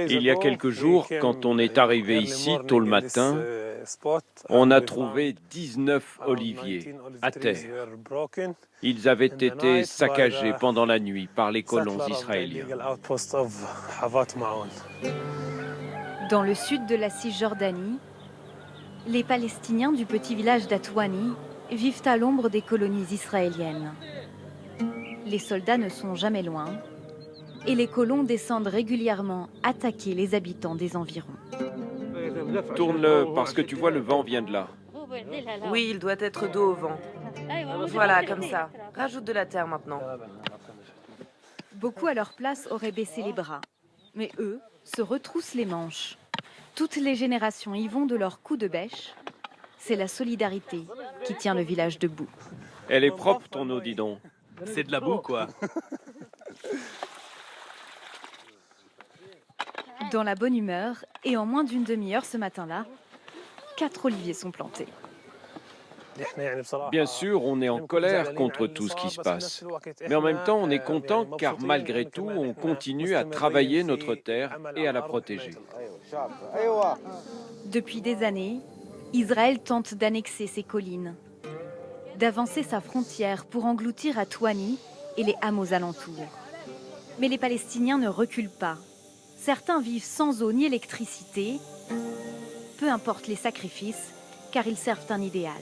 Il y a quelques jours, quand on est arrivé ici tôt le matin, on a trouvé 19 oliviers à terre. Ils avaient été saccagés pendant la nuit par les colons israéliens. Dans le sud de la Cisjordanie, les Palestiniens du petit village d'Atwani vivent à l'ombre des colonies israéliennes. Les soldats ne sont jamais loin et les colons descendent régulièrement attaquer les habitants des environs. Tourne-le, parce que tu vois, le vent vient de là. Oui, il doit être dos au vent. Voilà, comme ça. Rajoute de la terre maintenant. Beaucoup à leur place auraient baissé les bras, mais eux se retroussent les manches. Toutes les générations y vont de leurs coups de bêche. C'est la solidarité qui tient le village debout. Elle est propre, ton eau, dis donc. C'est de la boue, quoi. Dans la bonne humeur, et en moins d'une demi-heure ce matin-là, 4 oliviers sont plantés. Bien sûr, on est en colère contre tout ce qui se passe. Mais en même temps, on est content car malgré tout, on continue à travailler notre terre et à la protéger. Depuis des années, Israël tente d'annexer ses collines, d'avancer sa frontière pour engloutir Atwani et les hameaux alentours. Mais les Palestiniens ne reculent pas. Certains vivent sans eau ni électricité, peu importe les sacrifices, car ils servent un idéal.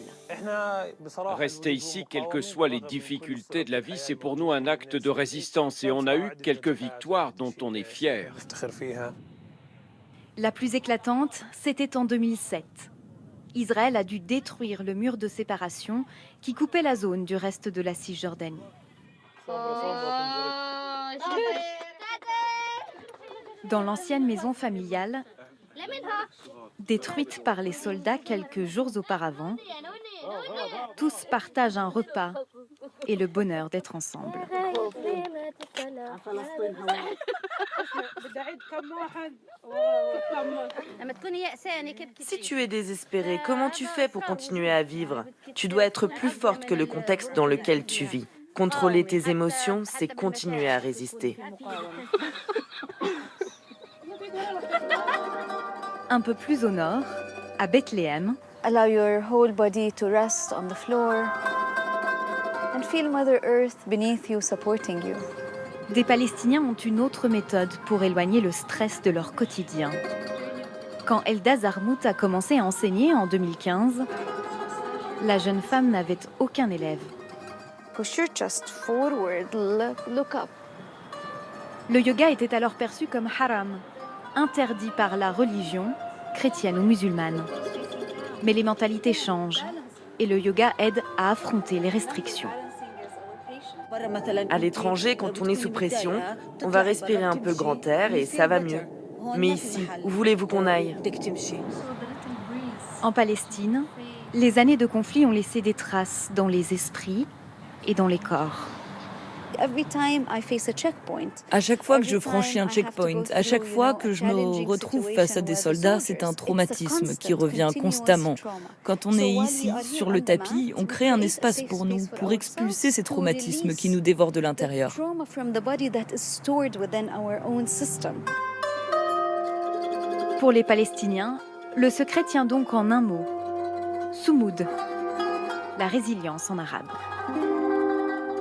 Rester ici, quelles que soient les difficultés de la vie, c'est pour nous un acte de résistance et on a eu quelques victoires dont on est fiers. La plus éclatante, c'était en 2007. Israël a dû détruire le mur de séparation qui coupait la zone du reste de la Cisjordanie. Dans l'ancienne maison familiale, détruite par les soldats quelques jours auparavant, tous partagent un repas et le bonheur d'être ensemble. Si tu es désespéré, comment tu fais pour continuer à vivre? Tu dois être plus forte que le contexte dans lequel tu vis. Contrôler tes émotions, c'est continuer à résister. Un peu plus au nord, à Bethléem, Allow your whole body to rest on the floor and feel Mother Earth beneath you supporting you. des Palestiniens ont une autre méthode pour éloigner le stress de leur quotidien. Quand Elda Zarmout a commencé à enseigner en 2015, la jeune femme n'avait aucun élève. Push your chest forward, look up. Le yoga était alors perçu comme haram, interdit par la religion, chrétienne ou musulmane. Mais les mentalités changent et le yoga aide à affronter les restrictions. À l'étranger, quand on est sous pression, on va respirer un peu grand air et ça va mieux. Mais ici, où voulez-vous qu'on aille? En Palestine, les années de conflit ont laissé des traces dans les esprits et dans les corps. À chaque fois que je franchis un checkpoint, à chaque fois que je me retrouve face à des soldats, c'est un traumatisme qui revient constamment. Quand on est ici, sur le tapis, on crée un espace pour nous, pour expulser ces traumatismes qui nous dévorent de l'intérieur. Pour les Palestiniens, le secret tient donc en un mot, Soumoud, la résilience en arabe.